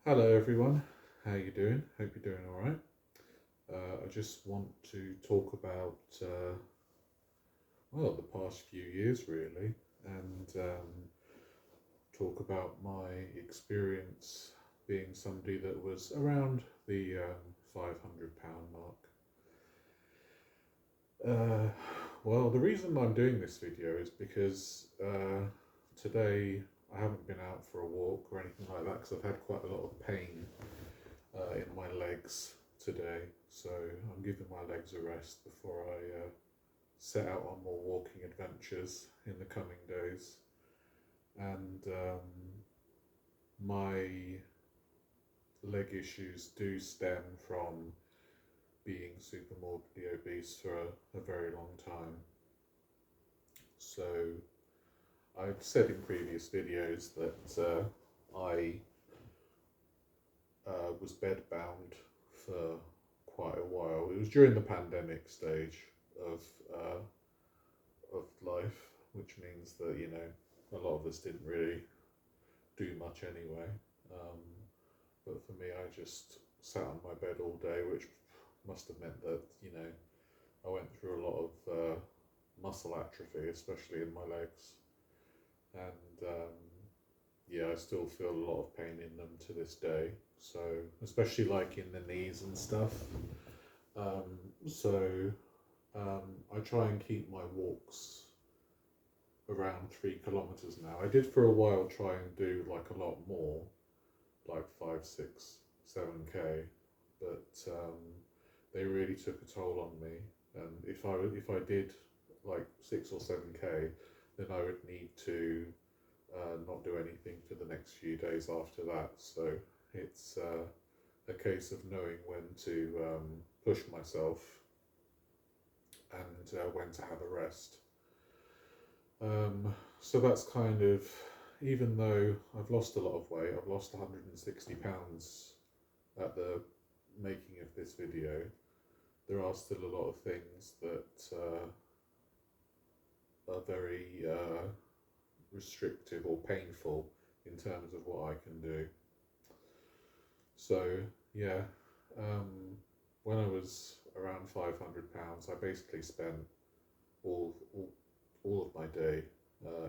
Hello everyone, how you doing? Hope you're doing all right. I just want to talk about the past few years really, and talk about my experience being somebody that was around the £500 mark. Uh, the reason I'm doing this video is because today I haven't been out for a walk or anything like that because I've had quite a lot of pain in my legs today, so I'm giving my legs a rest before I set out on more walking adventures in the coming days. And my leg issues do stem from being super morbidly obese for a very long time. So I've said in previous videos that I was bedbound for quite a while. It was during the pandemic stage of uh, of life, which means that a lot of us didn't really do much anyway. Um, but for me, I just sat on my bed all day, which must have meant that I went through a lot of muscle atrophy, especially in my legs, and yeah, I still feel a lot of pain in them to this day. So especially like in the knees and stuff. Um, so I try and keep my walks around 3 kilometers now. I did for a while try and do like a lot more, like 5, 6, 7k, but they really took a toll on me. And if I did like 6 or 7k, then I would need to not do anything for the next few days after that. So it's a case of knowing when to push myself and when to have a rest. So that's kind of, even though I've lost a lot of weight, I've lost £160 at the making of this video, there are still a lot of things that are very restrictive or painful in terms of what I can do. So yeah, um, when I was around £500, I basically spent all all, all of my day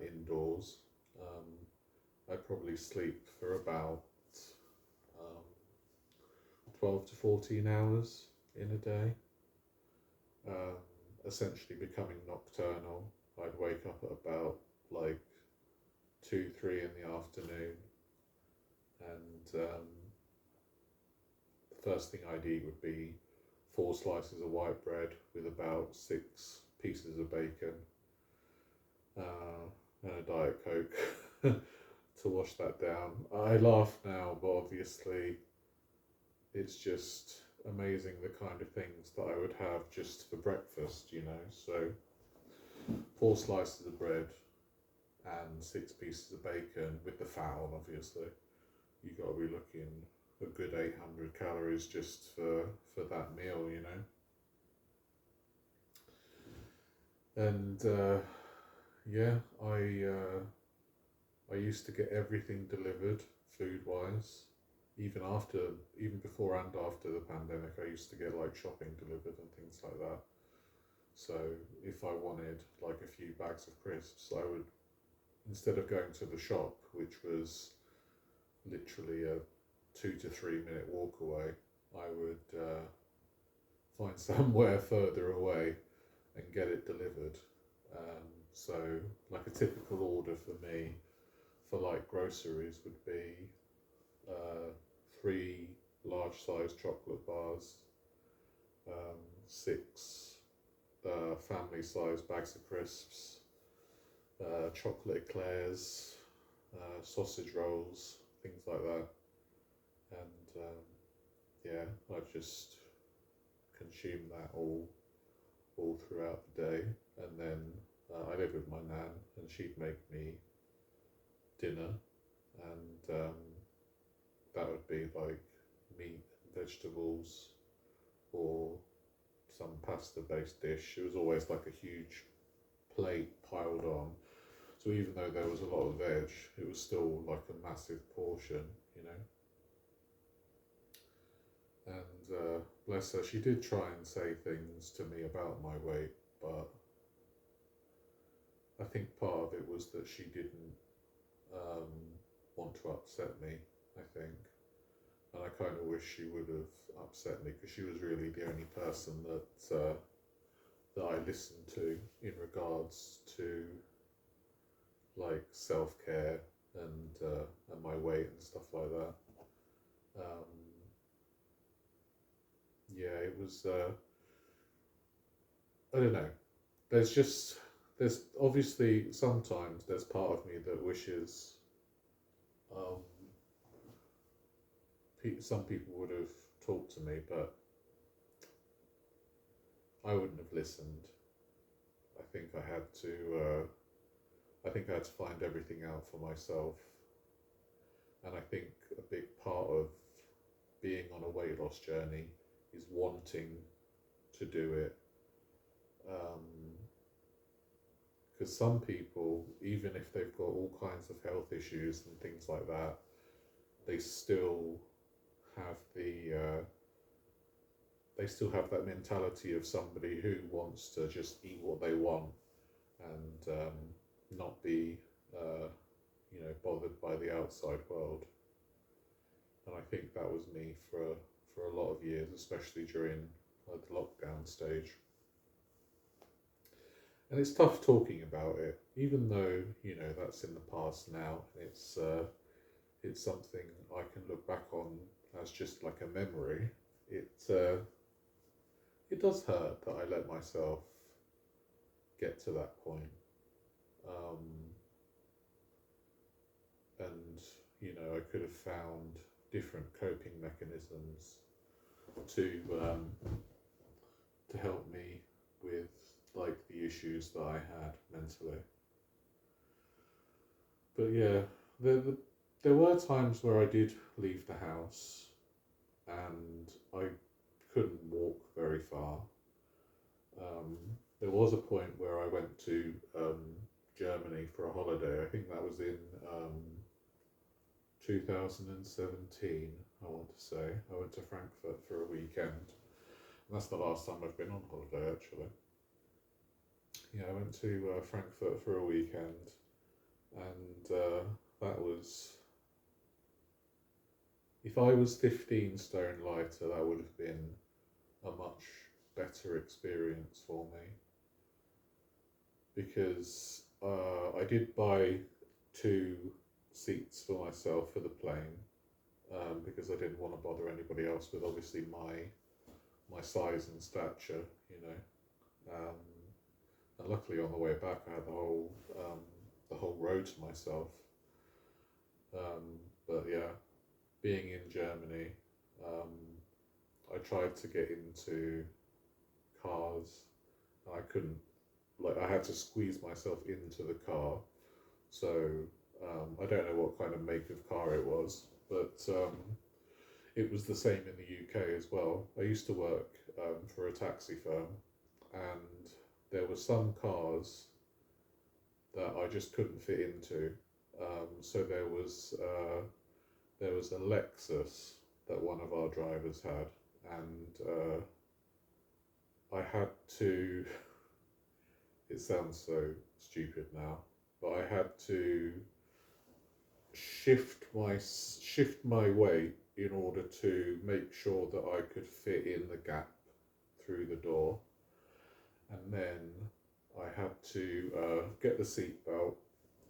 indoors. I probably sleep for about um, 12 to 14 hours in a day, um, essentially becoming nocturnal. I'd wake up at about like 2, 3 in the afternoon, and the first thing I'd eat would be 4 slices of white bread with about 6 pieces of bacon, and a Diet Coke to wash that down. I laugh now, but obviously it's just amazing the kind of things that I would have just for breakfast, So 4 slices of bread and 6 pieces of bacon with the fat on, obviously. You got to be looking a good 800 calories just for that meal. And yeah, I used to get everything delivered food wise. Even before and after the pandemic, I used to get like shopping delivered and things like that. So if I wanted like a few bags of crisps, I would, instead of going to the shop, which was literally a 2 to 3 minute walk away, I would find somewhere further away and get it delivered. So like a typical order for me for like groceries would be 3 large size chocolate bars, 6 family size bags of crisps, chocolate eclairs, sausage rolls, things like that. And yeah, I just consume that all throughout the day. And then I live with my nan, and she'd make me dinner, and that would be like meat and vegetables or some pasta based dish. It was always like a huge plate piled on. So even though there was a lot of veg, it was still like a massive portion, you know. And bless her, she did try and say things to me about my weight, but I think part of it was that she didn't um, want to upset me, I think. And I kind of wish she would have upset me because she was really the only person that I listened to in regards to like self care and my weight and stuff like that. Um, yeah, it was. I don't know. There's just there's obviously sometimes there's part of me that wishes um, some people would have talked to me, but I wouldn't have listened. I think I had to. I think I had to find everything out for myself, and I think a big part of being on a weight loss journey is wanting to do it. Because some people, even if they've got all kinds of health issues and things like that, they still have they still have that mentality of somebody who wants to just eat what they want and not be bothered by the outside world. And I think that was me for a lot of years, especially during the lockdown stage. And it's tough talking about it, even though that's in the past now. It's something I can look back on as just like a memory. It does hurt that I let myself get to that point. Um, and I could have found different coping mechanisms to help me with like the issues that I had mentally. But yeah, there were times where I did leave the house and I couldn't walk very far. Um, there was a point where I went to Germany for a holiday. I think that was in 2017, I want to say. I went to Frankfurt for a weekend. And that's the last time I've been on holiday, actually. Yeah, I went to Frankfurt for a weekend, and that was. If I was 15 stone lighter, that would have been a much better experience for me because I did buy 2 seats for myself for the plane because I didn't want to bother anybody else with obviously my size and stature, and luckily on the way back I had the whole road to myself. But yeah, being in Germany, um, I tried to get into cars and I couldn't. Like I had to squeeze myself into the car. So I don't know what kind of make of car it was, but it was the same in the UK as well. I used to work for a taxi firm, and there were some cars that I just couldn't fit into. So there was a Lexus that one of our drivers had, and I had to. It sounds so stupid now, but I had to shift my weight in order to make sure that I could fit in the gap through the door, and then I had to get the seatbelt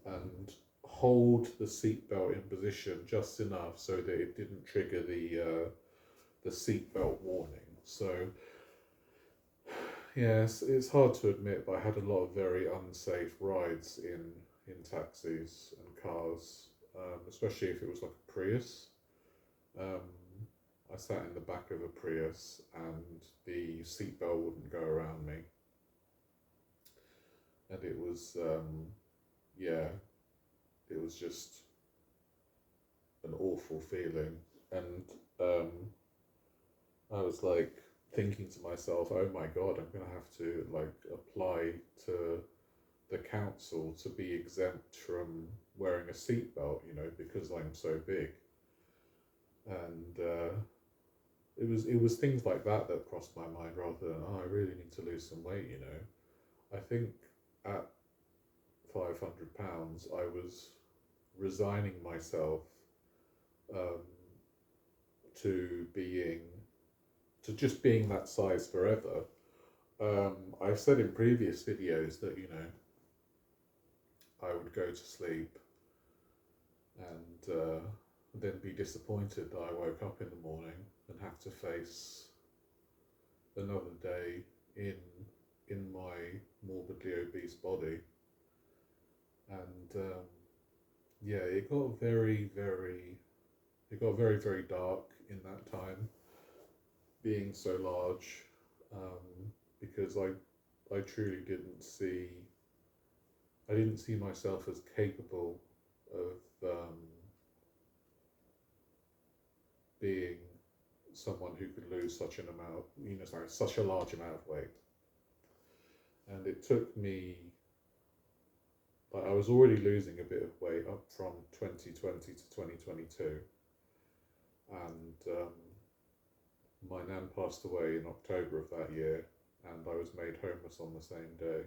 and hold the seatbelt in position just enough so that it didn't trigger the seatbelt warning. So yes, it's hard to admit, but I had a lot of very unsafe rides in taxis and cars, especially if it was like a Prius. Um, I sat in the back of a Prius and the seatbelt wouldn't go around me, and it was yeah, it was just an awful feeling, and um, I was like thinking to myself, oh my god, I'm gonna have to like apply to the council to be exempt from wearing a seatbelt, because I'm so big. And it was things like that crossed my mind rather than, oh, I really need to lose some weight. I think at £500, I was resigning myself um, to being to just being that size forever. I've said in previous videos that I would go to sleep and then be disappointed that I woke up in the morning and have to face another day in my morbidly obese body. And yeah, it got very, very dark in that time, being so large, because I truly I didn't see myself as capable of being someone who could lose such an amount, sorry, such a large amount of weight. And it took me, like, I was already losing a bit of weight up from 2020 to 2022, and my nan passed away in October of that year, and I was made homeless on the same day.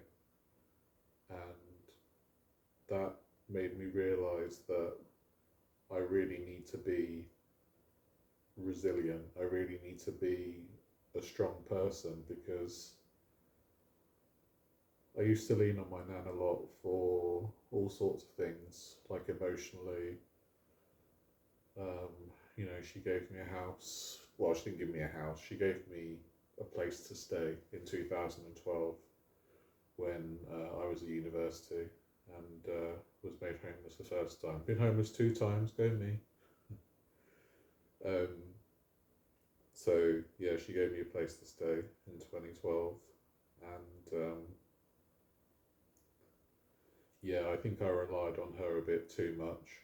And that made me realise that I really need to be resilient. I really need to be a strong person, because I used to lean on my nan a lot for all sorts of things, like emotionally. She gave me a house. Well, she didn't give me a house. She gave me a place to stay in 2012 when I was at university, and was made homeless the first time. Been homeless 2 times, go me. So yeah, she gave me a place to stay in 2012, and yeah, I think I relied on her a bit too much.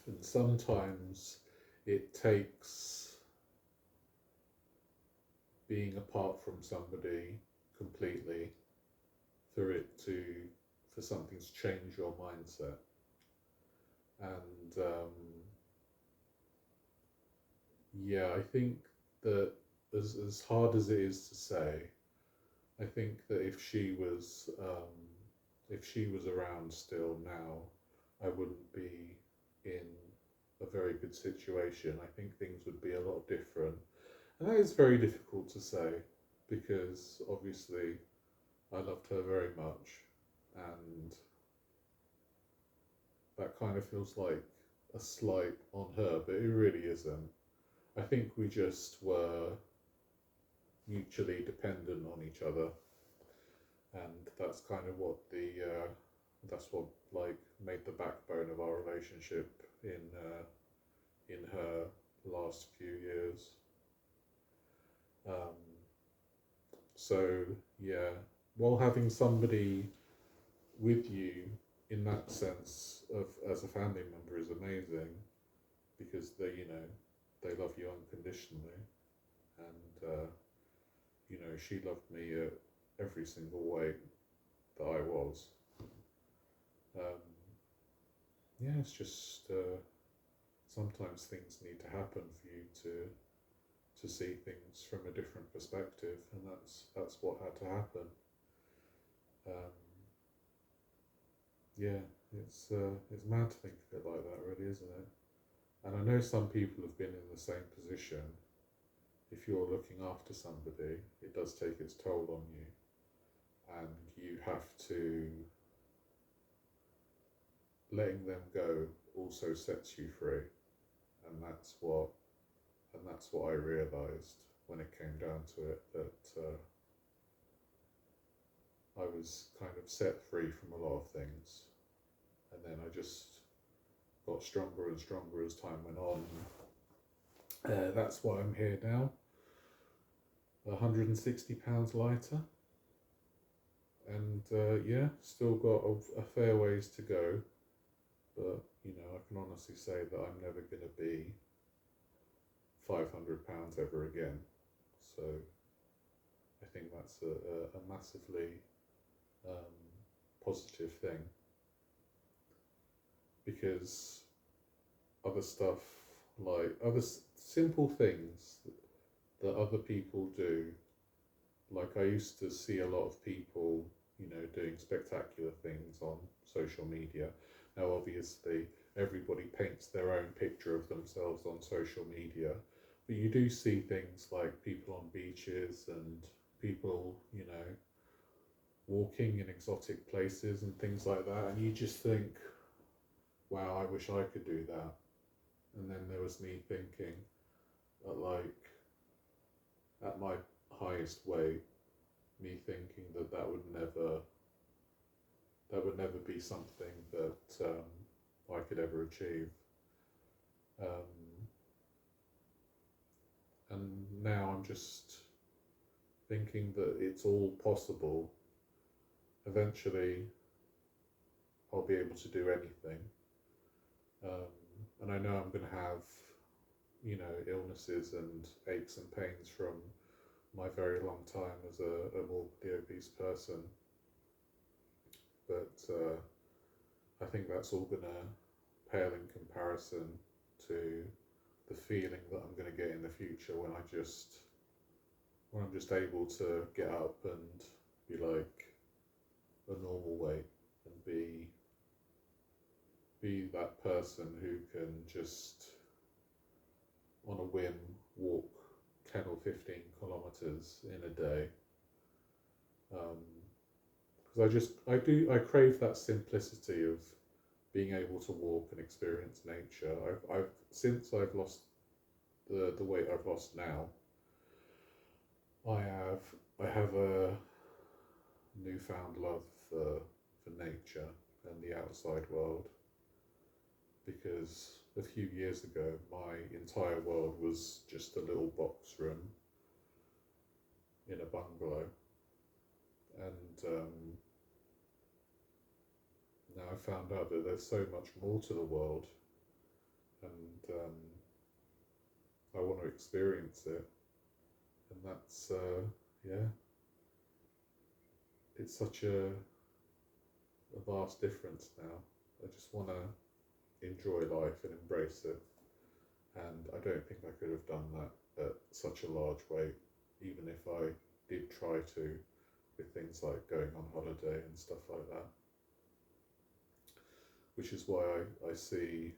And sometimes it takes being apart from somebody completely for something to change your mindset. And yeah, I think that as hard as it is to say, I think that if she was around still now, I wouldn't be in a very good situation. I think things would be a lot different. And that is very difficult to say, because obviously I loved her very much, and that kind of feels like a slight on her, but it really isn't. I think we just were mutually dependent on each other, and that's kind of what like made the backbone of our relationship in her last few years. So yeah, while having somebody with you in that sense of as a family member is amazing, because they love you unconditionally, and she loved me at every single way that I was. Yeah, it's just sometimes things need to happen for you to see things from a different perspective, and that's what had to happen. Yeah, it's mad to think of it like that, really, isn't it? And I know some people have been in the same position. If you're looking after somebody, it does take its toll on you, and you have to, letting them go also sets you free, and that's what I realised when it came down to it, that I was kind of set free from a lot of things, and then I just got stronger and stronger as time went on. That's why I'm here now, 160 pounds lighter, and yeah, still got a fair ways to go, but I can honestly say that I'm never going to be 500 pounds ever again. So I think that's a massively positive thing, because other stuff like other simple things that other people do. Like I used to see a lot of people, you know, doing spectacular things on social media. Now, obviously, everybody paints their own picture of themselves on social media, but you do see things like people on beaches and people, you know, walking in exotic places and things like that, and you just think, wow, I wish I could do that. And then there was me thinking, that like at my highest weight, me thinking that that would never be something that I could ever achieve. Um, and now I'm just thinking that it's all possible. Eventually, I'll be able to do anything. Um, and I know I'm going to have, you know, illnesses and aches and pains from my very long time as a morbidly obese person. But I think that's all going to pale in comparison to the feeling that I'm going to get in the future when I'm just able to get up and be like a normal weight and be that person who can just on a whim walk 10 or 15 kilometers in a day. Because I crave that simplicity of being able to walk and experience nature. Since I've lost the weight I've lost now, I have I have a newfound love for nature and the outside world, because a few years ago my entire world was just a little box room in a bungalow, and now I found out that there's so much more to the world, and I want to experience it, and that's yeah, it's such a vast difference now. I just want to enjoy life and embrace it, and I don't think I could have done that at such a large weight, even if I did try to, with things like going on holiday and stuff like that. Which is why I see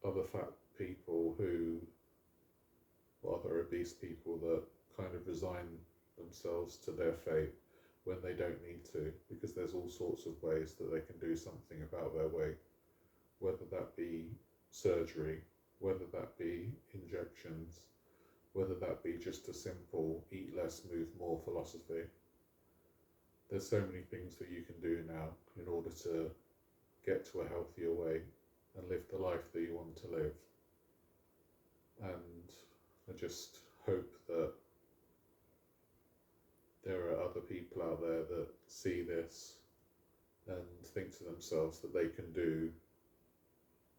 other fat people or other obese people that kind of resign themselves to their fate when they don't need to, because there's all sorts of ways that they can do something about their weight, whether that be surgery, whether that be injections, whether that be just a simple eat less, move more philosophy. There's so many things that you can do now in order to get to a healthier weight and live the life that you want to live. And I just hope that there are other people out there that see this and think to themselves that they can do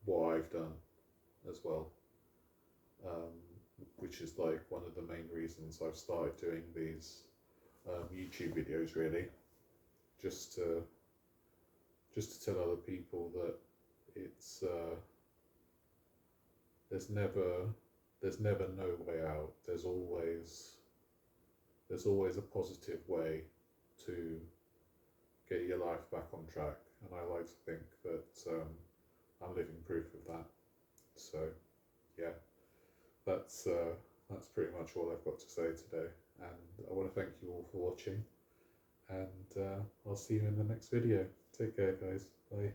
what I've done as well. Which is like one of the main reasons I've started doing these YouTube videos, really, just to tell other people that it's there's never no way out. There's always a positive way to get your life back on track, and I like to think that I'm living proof of that. So yeah, that's pretty much all I've got to say today, and I want to thank you all for watching, and I'll see you in the next video. Take care, guys. Bye.